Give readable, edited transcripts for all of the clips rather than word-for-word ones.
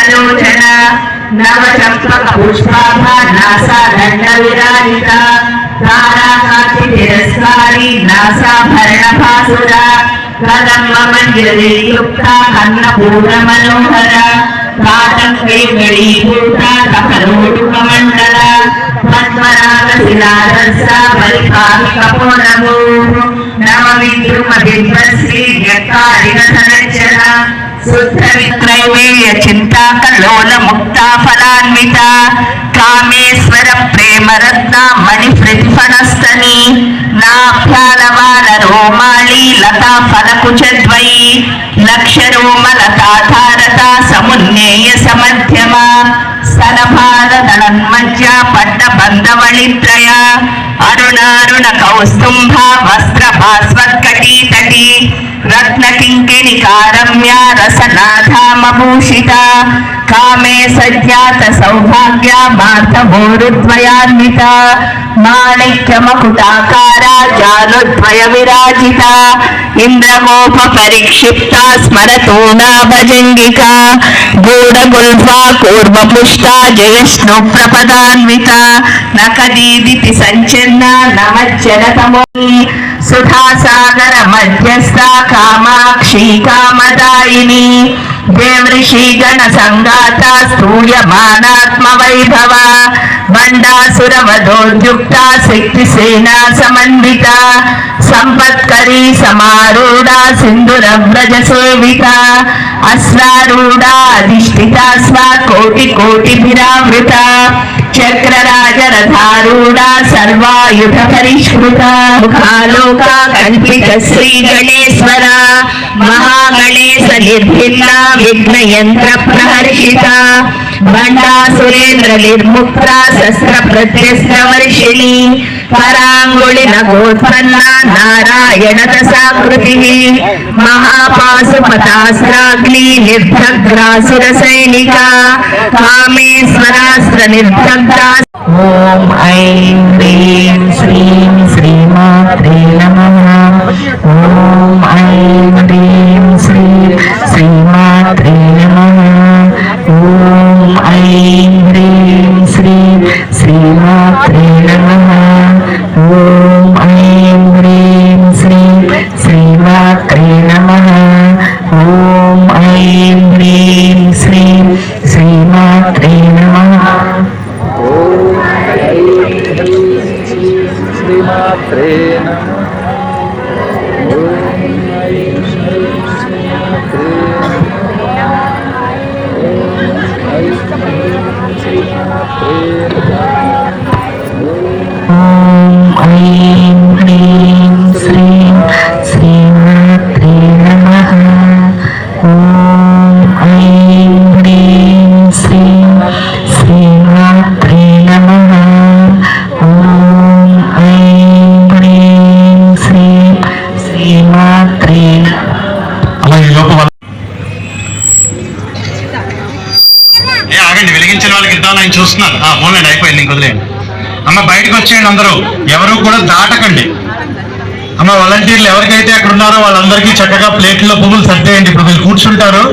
नीललोचन नवचंपक पुष्पाभा NASA दंड विराजिता ताराकांति नासाभरण भासुरा कदम्ब मंजरी युक्ता अन्नपूर्ण मनोहर ताटंके गणीभूता कपलोटुकमंडल पद्मनाभ शिलाधर्सा परिपाहि कपोलभू नवविद्रुम बिंबश्री यत्कारिक धनंजन शुद्ध वित्रैवेय चिंता कलोल मुक्ता फलान्विता कामेश्वर प्रेम रत्न मणि प्रतिफलस्तनी नाभ्यालवाल रोमाली लता फलकुचद्वयी लक्ष रोमलता धारता समुन्नेय समध्यमा स्तनभार दलन्मज्जा पट्ट बंधवलित्रय अरुणारुण कौस्तुंभ वस्त्र भास्वत्कटी तटी रत्न किंकिणिकारम्या रसनाधामभूषिता कामे सज्जात सौभाग्य मार्थभोरुद्वयान्विता माणिक्य मकुटाकारा जालुद्वय विराजिता इंद्रगोप परिक्षिप्ता स्मरतूना भजंगिका गूढ़गुल्फा कूर्मपुष्टा जयष्णु प्रपदान्विता नखदीदिति संचिन्ना नमज्जनतमोनि सुधासागर मध्यस्था कामाक्षी कामदायिनी देवऋषि गण संगाता स्तूयमानात्म वैभव बंडासुर वधोद्युक्ता शक्ति सेना समन्विता संपत्करी समारूढ़ा सिंधुर व्रज सेविता अस्रारूढ़ा अधिष्ठिता स्वा कोटि कोटि भिरावृता चक्रराज रथारूढ़ा सर्वायुध परिष्कृता मुखालोका कल्पित श्री गणेश्वरा महागणेश निर्भिन्ना विघ्न यंत्र प्रहर्षिता बंडासुरेन्द्र निर्मुक्ता शस्त्र प्रत्यस्त्र वर्षिणी परांगुली नगोत्पन्ना नारायण दशाकृति महापाशुपतास्त्राग्नि निर्भग्रासुर सैनिका कामेश्वरास्त्र निर्भग्रा ओम ऐं ह्रीं श्रीं श्रीमात्रे नमः ओम ऐं ह्रीं श्रीं श्रीमात्रे नमः ओम ऐं ह्रीं श्रीं श्रीमात्रे नमः ओम ऐं ह्रीं श्रीं श्रीमात्रे नमः ओम ऐं ह्रीं श्रीं श्रीमात्रे नमः श्रीमात्रे नमः చూస్తున్నారు పోలేండి అయిపోయింది ఇంక వదిలేండి అమ్మ బయటకు వచ్చేయండి అందరూ ఎవరు కూడా దాటకండి అమ్మ వాలంటీర్లు ఎవరికైతే అక్కడ ఉన్నారో వాళ్ళందరికీ చక్కగా ప్లేట్లో పువ్వులు సర్దేయండి ఇప్పుడు వీళ్ళు కూర్చుంటారు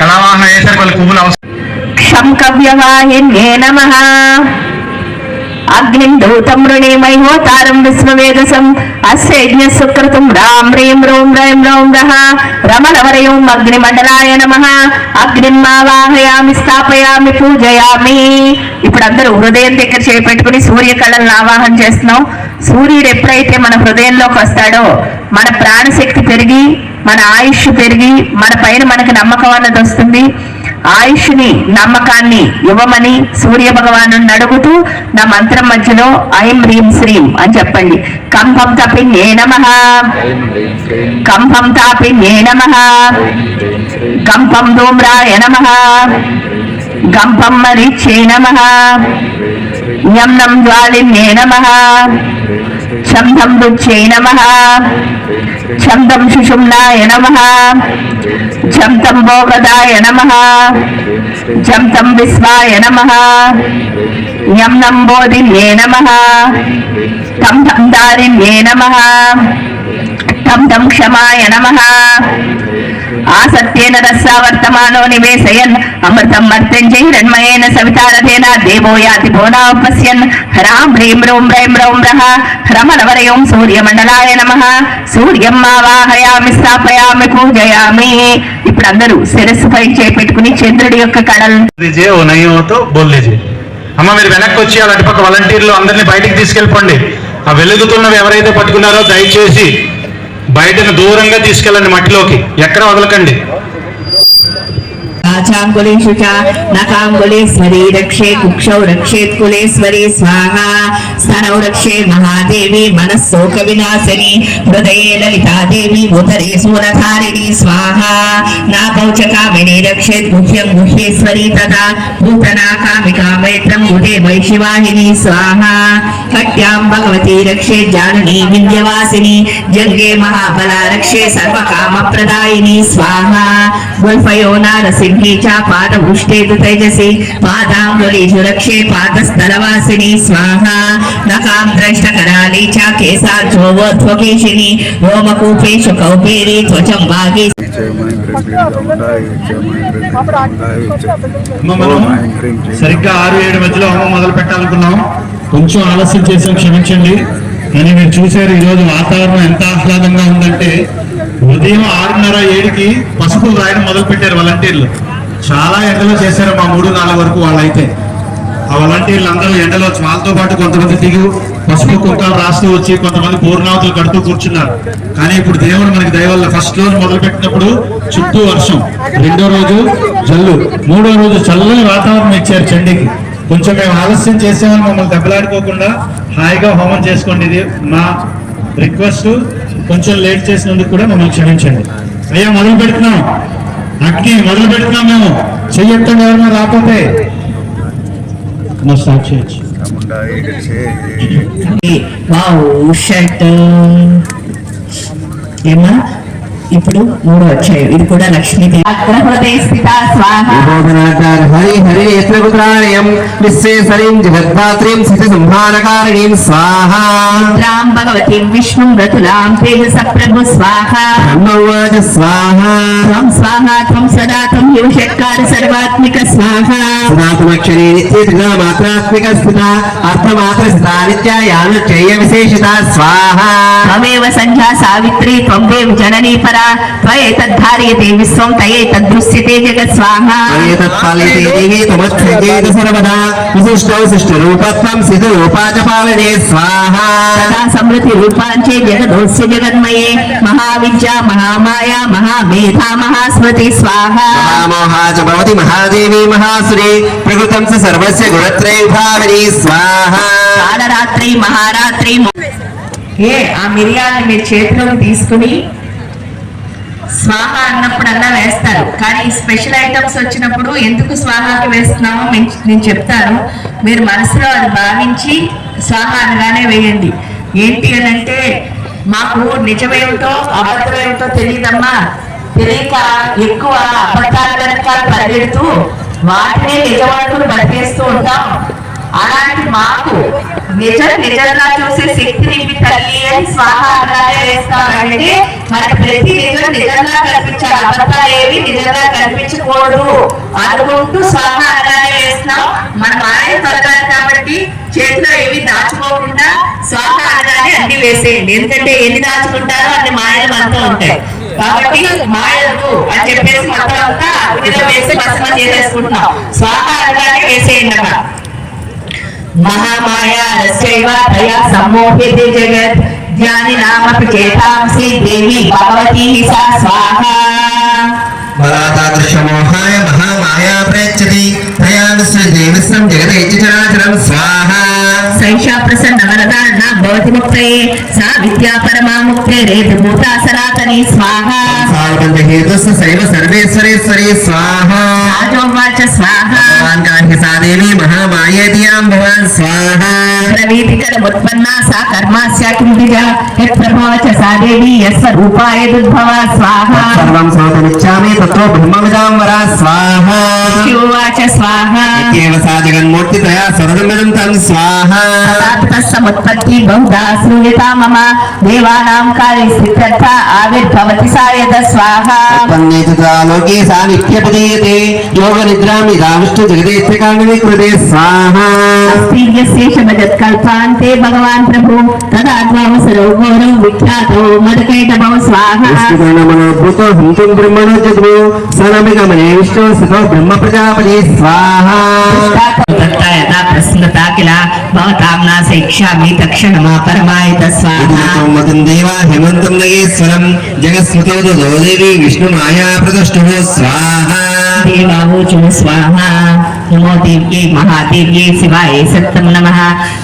కళావాహన వేసారు వాళ్ళ పువ్వులు అవసరం अग्निं दूतं वृणीमयोतारं विश्ववेदसं अस्य यज्ञसुकृतं राम ह्रीं रों रैं रौं रः रमणवरयों अग्निमण्डलाय नमः अग्निं आवाहयामि स्थापयामि पूजयामि ఇప్పుడు అందరూ హృదయం దగ్గర చేపెట్టుకుని సూర్య కళలను ఆవాహన చేస్తున్నాం సూర్యుడు ఎప్పుడైతే మన హృదయంలోకి వస్తాడో మన ప్రాణశక్తి పెరిగి మన ఆయుష్ పెరిగి మన పైన మనకి నమ్మకం అన్నది వస్తుంది ఆయుష్ని నమ్మకాన్ని ఇవ్వమని సూర్య భగవాను అడుగుతూ నా మంత్రం మధ్యలో ఐం హ్రీం శ్రీం అని చెప్పండి కంభం తపిన్యే నమః కంభం తాపిన్యే నమః కంభం ధూమ్రాయ నమః గంపం మరీచ్యై నమః న్యం జ్వాలిన్యే నమః ఛందం రుచ్యై నమః ఛందం శుషుమ్నాయ నమః ఝంతం భోగదాయ నమః ఝంతం విశ్వాయ నమః యం బోధిన్యే నమః తం దారిణ్యే నమః తం క్షమాయ నమః ఆసత్యేన రస్సా వర్తమానో నివేశయన్ అమృతం మర్త్యంచ హిరణ్మయేన సవితారథేన దేవో యాతి భువనాపశ్యన్ హ్రాం హ్రీం రూం రైం రౌం రః హ్రమణవరయం సూర్యమండలాయ నమః సూర్యం ఆవాహయామి స్థాపయామి పూజయామి. ఇప్పుడు అందరూ శిరస్సు పై చేపెట్టుకుని చంద్రుడి యొక్క కళలు అమ్మ మీరు వెనక్కి వచ్చి ఆ అటుపక్క వాలంటీర్లు అందరినీ బయటికి తీసుకెళ్ళిపోండి. ఆ వెలుగుతున్నవి ఎవరైతే పట్టుకున్నారో దయచేసి బయటకు దూరంగా తీసుకెళ్ళండి, మట్టిలోకి ఎక్కడ వదలకండి. चांगुलेषु च नकांगुलेश्वरी रक्षे कुक्षौ रक्षेत् कुलेश्वरी स्वाहा स्तनौ रक्षे महादेवी मनस्सोक विनाशिनी हृदये ललिता देवी उदरे सूरधारिणी स्वाहा नाकौ च कामिनी रक्षेत् गुह्यं गुह्येश्वरी तथा भूतना कामिका मैत्रं गुहे वैशिवाहिनी स्वाहा कट्यां भगवती रक्षे जाननी विन्ध्यवासिनी जङ्गे महाबला रक्षे सर्वकामप्रदायिनी स्वाहा गुल्फयो नारसिंह पाद उष्टेतु तेजसी पादांगुलीषु रक्षे पादस्थलवासिनी स्वाहा नकां द्रष्टकराली च केशार्चोवोध्वकेशिनी ओमकूपेषु कौपेरी त्वचं वागी. సరిగ్గా 6-7 మధ్యలో హోమం మొదలు పెట్టాలనుకున్నాం, కొంచెం ఆలస్యం చేసాం, క్షమించండి. కానీ మీరు చూశారు ఈరోజు వాతావరణం ఎంత ఆహ్లాదంగా ఉందంటే ఉదయం 6:30-7కి పసుపు రాయడం మొదలు పెట్టారు వాలంటీర్లు. చాలా ఎండలో చేశారు మా 3-4 వరకు వాళ్ళైతే. ఆ వాలంటీర్లు అందరూ ఎండలో వాళ్ళతో పాటు కొంతమంది దిగు పసుపు కుంకాలు రాస్తూ వచ్చి కొంతమంది పూర్ణావతులు కడుతూ కూర్చున్నారు. కానీ ఇప్పుడు దేవుడు మనకి దయవల్ల ఫస్ట్ రోజు మొదలు పెట్టినప్పుడు చుట్టూ వర్షం, 2వ రోజు జల్లు, 3వ రోజు చల్లని వాతావరణం ఇచ్చారు చండీకి. కొంచెం మేము ఆలస్యం చేసామని మమ్మల్ని దెబ్బలాడుకోకుండా హాయిగా హోమం చేసుకోండి, ఇది మా రిక్వెస్ట్. కొంచెం లేట్ చేసినందుకు కూడా మమ్మల్ని క్షమించండి. అయ్యా మొదలు పెడుతున్నాం, అగ్ని మొదలు పెడుతున్నాం. మేము చెయ్యొద్దని ఎవరైనా రాకపోతే స్టార్ట్ చేయొచ్చు. ఏమా ఇప్పుడు 3 వచ్చాయి, ఇది కూడా లక్ష్మీదేవి. హరి హరి యత్రపుత్రాణయం విశ్వేశ్వరీం జగద్ధాత్రీం సిద్ధి సంహారకారిణీం స్వాహా రాం భగవతీం విష్ణుం రతులాం తేజస ప్రభు స్వాహా బ్రహ్మవాచ స్వాహా త్వం స్వాహా త్వం సదా త్వం యువషట్కార సర్వాత్మిక స్వాహా సదాత్మక్షరీ నిత్యత్రిగా మాత్రాత్మిక స్థిత అర్థమాత్ర స్థిత నిత్యాయానుచయ విశేషిత స్వాహా త్వమేవ సంధ్యా సావిత్రి త్వం దేవ జననీ పరా త్వయేతద్ధారయతే విశ్వం తయేతద్దృశ్యతే జగత్ స్వాహా తయేతత్పాలయతే దేవి త్వమత్సంగేత సర్వదా విశిష్టౌ సృష్టిరూపత్వం సిద్ధరూపాచ పాలనే స్వాహా తదా సమృద్ధి రూపాంచే జగదోస్య జగన్మయే మహావిద్యా మహామాయా మహామేధా మహాస్మృతి స్వాహా మహామోహాచ భవతి మహాదేవి మహాసురే ప్రకృతం స సర్వస్య గుణత్రయ విభావని స్వాహా కాలరాత్రి మహారాత్రి. ఆ మిరియాలను మీరు చేతిలోకి తీసుకుని స్వాహ అన్నప్పుడల్లా వేస్తారు. కానీ స్పెషల్ ఐటమ్స్ వచ్చినప్పుడు ఎందుకు స్వాహాకి వేస్తున్నామో నేను చెప్తాను. మీరు మనసులో అది భావించి స్వాహ అనగానే వేయండి. ఏంటి అని అంటే మాకు నిజమేమిటో అబద్ధమేమిటో తెలియదమ్మా, తెలియక ఎక్కువ అబద్ధాలు వెనకాల పరిగెడుతూ వాటినే నిజమనుకుని బతికేస్తూ ఉంటాం. అలాంటి మాకు నిజంగా చూసే శక్తిని తల్లి అని స్వాహ అనగానే వేస్తామంటే మనకి ప్రతి నిజంగా కనిపించాలి, అబద్ధాలు ఏవి నిజంగా కనిపించకూడదు అనుకుంటూ స్వాహ అనగానే వేస్తున్నాం. మన మాయ తొలగాలి కాబట్టి చేతిలో ఏవి దాచుకోకుండా స్వాహ అనగానే అన్ని వేసేయండి. ఎందుకంటే ఎన్ని దాచుకుంటారో అన్ని మాయలు మనతో ఉంటాయి కాబట్టి మాయలు అని చెప్పేసి మొత్తం అంతా అగ్నిలో వేసి భస్మం చేసేసుకుంటున్నాం. స్వాహ అనగానే వేసేయండి అమ్మా. महामाया रस्यैव तया सम्मोह्यते जगत् ज्ञानिनामपि चेतांसि देवी भगवती सा स्वाहा बलातादृशमोहाय महामाया प्रयच्छति तया विसृज्य विश्वं जगदैत्य चराचरं स्वाहा सैषा प्रसन्नवरदा न भवति मुक्तये सा विद्या परमा मुक्तेरेति भूता सनातनी स्वाहा साल्पन्यहेतुस्स सैव सर्वेश्वरेश्वरी स्वाहा राजोवाच स्वाहा भगवान् काहि सा देवी महामायेतियां भवान् स्वाहा प्रवीतिकरमुत्पन्ना सा कर्मास्या किंदिजा यत्प्रभवच सा देवी यस्वरूपायदुद्भवा स्वाहा सर्वं श्रोतुमिच्छामि ततो ब्रह्मविदां वरा स्वाहा शिवोवाच स्वाहा इत्येव सा जगन्मूर्तितया स्वरदं तं स्वाहा स्वाहा तत्समुत्पत्ति बहुधा श्रूयता मम देवानां काले सिद्धर्थ आविर्भवति सायद स्वाहा लोके सा नित्यपदीयते योग निद्रां यदा विष्णु जगदेश्वर कारणवे कृते स्वाहा कल्पान्ते भगवान् प्रभु तदाद्वावसरो घोरो विख्यातो मदकैटभो स्वाहा विष्णुगणमनोद्भूतो हंतुं ब्रह्मणो जगो सनमिगमने विष्णु सतो ब्रह्म प्रजापति स्वाहा तत्ता यथा प्रसन्नता किल भवतां नासैक्ष्यामि तक्षणमा परमायत स्वाहा मतं देवा हेमन्तं नगेश्वरं जगत्स्मृतो दो देवी विष्णुमाया प्रदष्टुः स्वाहा देवावोचो स्वाहा नमो देव्यै महादेव्यै शिवाय सत्यं नमः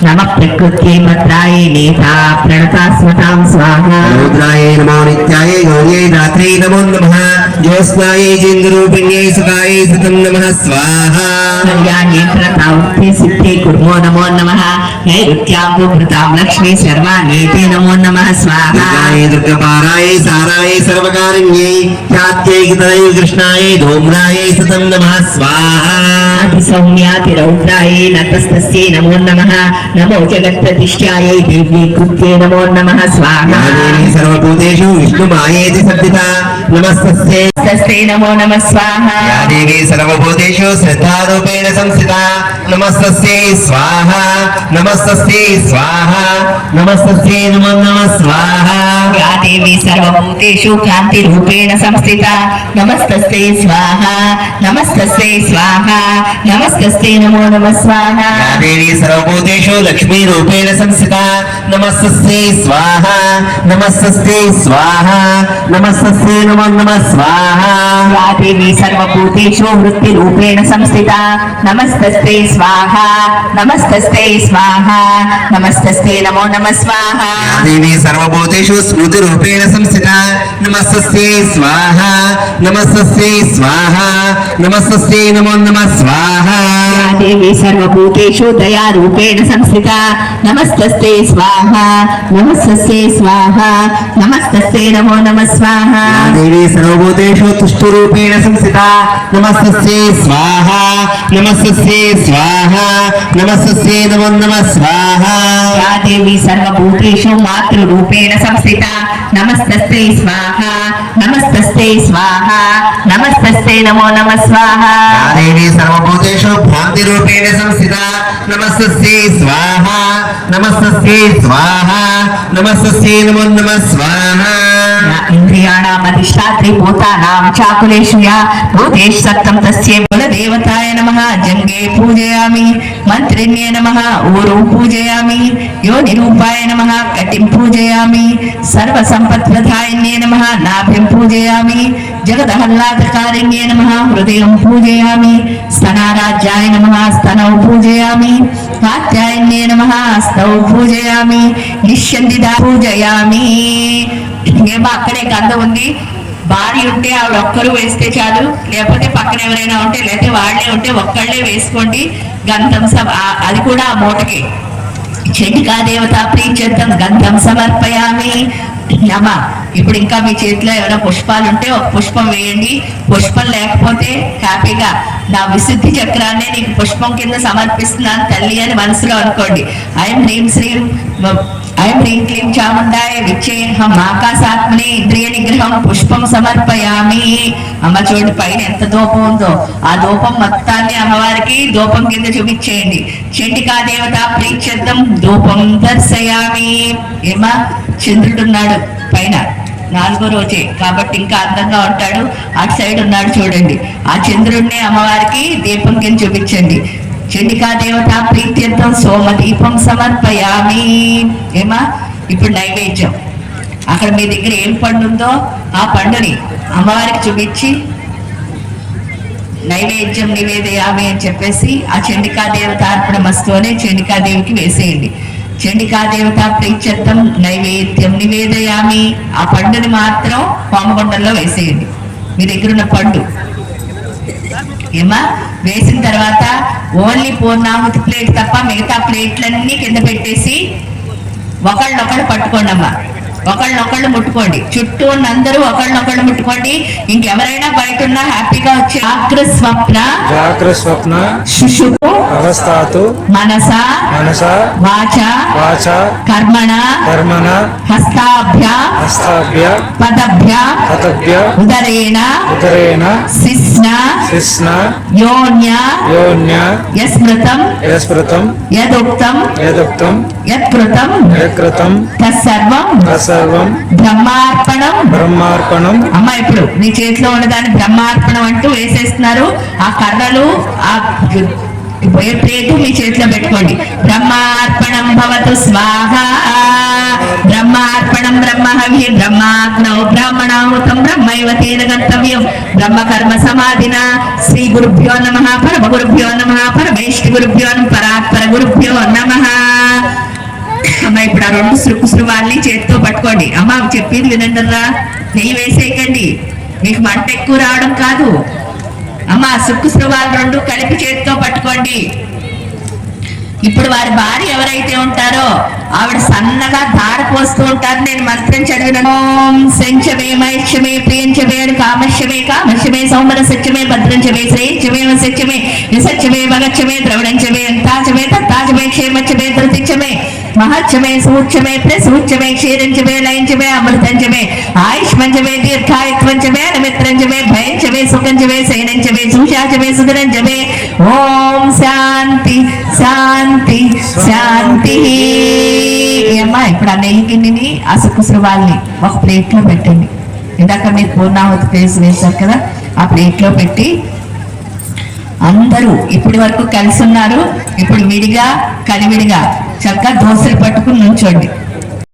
नमः प्रकृत्यै भद्रायै नेता प्रणता स्मतां स्वाहा रुद्राय नमो नित्याय गौर्यै रात्रै नमो नमः ज्योत्स्नायै चेन्द्ररूपिण्यै सुखायै सतं नमः स्वाहा कल्याण्यै प्रतावत्यै सिद्धे कुर्मो नमो नमः नैऋत्यां भृतां लक्ष्मी सर्वाण्येते नमो नमः स्वाहा दुर्गायै दुर्गपाराय साराय सर्वकारिण्यै ख्यात्यै गीतायै कृष्णाय धूम्रायै सतं नमः स्वाहा सौम्यातिरौद्रायै नतस्तस्यै नमो नमः नमो जगत्प्रतिष्ठायै देव्यै कृत्यै नमो नमः स्वाहा सर्वभूतेषु विष्णुमायेति सद्दिता नमस्तस्यै तस्यै नमो नमः स्वाहा या देवी सर्वभूतेषु श्रद्धारूपेण संस्थिता नमस्तस्यै स्वाहा नमस्तस्यै स्वाहा नमस्तस्यै नमो नमः स्वाहा या देवी सर्वभूतेषु कान्तिरूपेण संस्थिता नमस्तस्यै स्वाहा नमस्तस्यै स्वाहा नमस्तस्यै नमो नमः स्वाहा या देवी सर्वभूतेषु लक्ष्मीरूपेण संस्थिता नमस्तस्यै स्वाहा नमस्तस्यै स्वाहा नमस्तस्यै नमो नमः स्वाहा या देवी सर्वभूतेषु वृत्तिरूपेण संस्थिता नमस्तस्यै स्वाहा नमस्तस्यै स्वाहा नमस्तस्यै नमो नमः स्वाहा या देवी सर्वभूतेषु स्मृतिरूपेण संस्थिता नमस्तस्यै स्वाहा नमस्तस्यै स्वाहा नमस्तस्यै नमो नमः स्वाहा या देवी सर्वभूतेषु दयारूपेण संस्थिता नमस्तस्यै स्वाहा नमस्तस्यै स्वाहा नमस्तस्यै नमो नमः स्वाहा या देवी सर्वभूतेषु तुष्टिरूपेण संस्थिता नमस्तस्यै स्वाहा नमस्तस्यै स्वाहा नमस्तस्यै नमो नमः स्वाहा या देवी सर्वभूतेषु मातृरूपेण संस्थिता नमस्तस्यै स्वाहा नमस्तस्यै स्वाहा नमस्तस्यै नमो नमः स्वाहा या देवी सर्वभूतेषु भ्रान्तिरूपेण संस्थिता नमस्तस्यै स्वाहा नमस्तस्यै स्वाहा नमस्तस्यै नमो नमः स्वाहा या इन्द्रियाणाम् अधिष्ठात्री भूतानां चाकुलेषु या भूतेषु सत्तं तस्यै कुलदेवताय नमः जङ्गे पूजयामि मन्त्रिण्ये नमः ऊरुं पूजयामि योनिरूपाय नमः कटिं पूजयामि सर्वसम्पत्प्रदायिन्ये नमः नाभिं पूजयामि जगदहल्लादकारिण्ये नमः हृदयं पूजयामि स्तनाराज्याय नमः स्तनौ पूजयामि कात्यायन्ये नमः स्तौ पूजयामि निश्चन्दिदा पूजयामि ఏమో అక్కడే గంధం ఉంది భార్య ఉంటే ఆవిడ ఒక్కరు వేస్తే చాలు లేకపోతే పక్కన ఎవరైనా ఉంటే లేకపోతే వాళ్ళే ఉంటే ఒక్కళ్ళే వేసుకోండి గంధం అది కూడా ఆ మూటకి చండికా దేవత ప్రీత్యర్థం గంధం సమర్పయామి అమ్మా ఇప్పుడు ఇంకా మీ చేతిలో ఏమైనా పుష్పాలు ఉంటే ఒక పుష్పం వేయండి పుష్పం లేకపోతే హ్యాపీగా నా విశుద్ధి చక్రాన్ని నీకు పుష్పం కింద సమర్పిస్తున్నాను తల్లి అని మనసులో అనుకోండి ఐం హ్రీం శ్రీం ఐం హ్రీం క్లీం చాముండాయ విచ్చేహం ఆకాశాత్మని ఇంద్రియ నిగ్రహం పుష్పం సమర్పయామి అమ్మ చూడండి పైన ఎంత ధూపం ఉందో ఆ ధూపం మొత్తాన్ని అమ్మవారికి ధూపం కింద చూపించేయండి చండికా దేవత ప్రీత్యర్థం ధూపం దర్శయామి ఏమా చంద్రుడున్నాడు పైన 4వ రోజే కాబట్టి ఇంకా అందంగా ఉంటాడు అటు సైడ్ ఉన్నాడు చూడండి ఆ చంద్రుడిని అమ్మవారికి దీపం కింద చూపించండి చండికా దేవత ప్రీత్యర్థం సోమ దీపం సమర్పయామి ఏమా ఇప్పుడు నైవేద్యం అక్కడ మీ దగ్గర ఏం పండు ఉందో ఆ పండుని అమ్మవారికి చూపించి నైవేద్యం నివేదయామి అని చెప్పేసి ఆ చండికా దేవత అర్పణమస్తు అనే చండికాదేవికి వేసేయండి చండికా దేవత ప్రీత్యర్థం నైవేద్యం నివేదయామి ఆ పండుని మాత్రం హోమగుండంలో వేసేయండి మీ దగ్గర ఉన్న పండు ఏమా వేసిన తర్వాత ఓన్లీ పూర్ణాహుతి ప్లేట్ తప్ప మిగతా ప్లేట్లన్నీ కింద పెట్టేసి ఒకళ్ళొకళ్ళు పట్టుకోండి అమ్మా ఒకళ్ళనొకళ్ళు ముట్టుకోండి. చుట్టూ ఉన్న అందరూ ఒకళ్ళనొకళ్ళు ముట్టుకోండి. ఇంకెవరైనా బయట ఉన్నా హ్యాపీగా వచ్చి జాగ్రత్త స్వప్న శుశుకు అవస్థాతు మనస మనస వాచ వాచ కర్మణ కర్మణ హస్తాభ్య హస్తాభ్య పదభ్య పతభ్య ఉదరేణ ఉదరేణ శిస్న శిస్న యోన్య యోన్య యస్మృతం యస్మృతం యదుక్తం యదుక్తం యత్కృతం యకృతం తత్సర్వం తత్సర్వం బ్రహ్మార్పణం. బ్రహ్మార్పణం. అమ్మ ఇప్పుడు నీ చేతిలో ఉన్నదాన్ని బ్రహ్మార్పణం అంటూ వేసేస్తున్నారు. ఆ కర్రలు ఆ ప్లేటు మీ చేతిలో పెట్టుకోండి. బ్రహ్మార్పణం భవతు స్వాహ. బ్రహ్మార్పణం బ్రహ్మహవి బ్రహ్మాగ్నౌ బ్రాహ్మణాహుతం బ్రహ్మైవ తేన గంతవ్యం. బ్రహ్మకర్మ సమాధిన. శ్రీ గురుభ్యో నమః పరమ గురుభ్యో నమః పరమేష్టి గురుభ్యో పరాత్పర గురుభ్యో నమః. అమ్మ ఇప్పుడు ఆ 2 సురుకుసురువాల్ని చేతితో పట్టుకోండి. అమ్మ చెప్పింది వినండిరా, నెయ్యి వేసేయకండి, మీకు మంట ఎక్కువ రావడం కాదు. అమ్మ సురుకుసురువాలు 2 కలిపి చేతితో పట్టుకోండి. ఇప్పుడు వారి భార్య ఎవరైతే ఉంటారో ఆవిడ సన్నగా ధార పోస్తూ ఉంటారు. నేను మంత్రం చదివిన ఓం సంచమే మైక్షమే ప్రియంచమే కామశ్యమే కామశ్యమే సౌమర సత్యమే భద్రంచమే శ్రేయచమే సత్యమే యసత్యమే భగచ్చమే ద్రవణంచమే అంతాచమే తత్తాచమే క్షేమచ్చమే ధృతిచ్చమే మహచ్చమే సూక్ష్మే ప్రసూక్ష్మే క్షీరంచమే లయంచమే అమృతంచమే ఆయుష్మంచమే దీర్ఘాయుత్వంచమే నమిత్రంచమే భయంచమే సుఖంచమే శయనంచమే సూషాచమే సుధరంచమే. ఓం శాంతి శాంతి శాంతి. అమ్మా ఇప్పుడు ఆ నెయ్యి గిన్నెని ఆ సుకుసురువాల్ని ఒక ప్లేట్ లో పెట్టండి. ఇందాక మీరు పూర్ణాహుతి పేసి వేశారు కదా, ఆ ప్లేట్ లో పెట్టి అందరూ ఇప్పటి వరకు కలిసి ఉన్నారు. ఇప్పుడు విడిగా కలివిడిగా చక్కగా దోశలు పట్టుకుని నుంచోండి.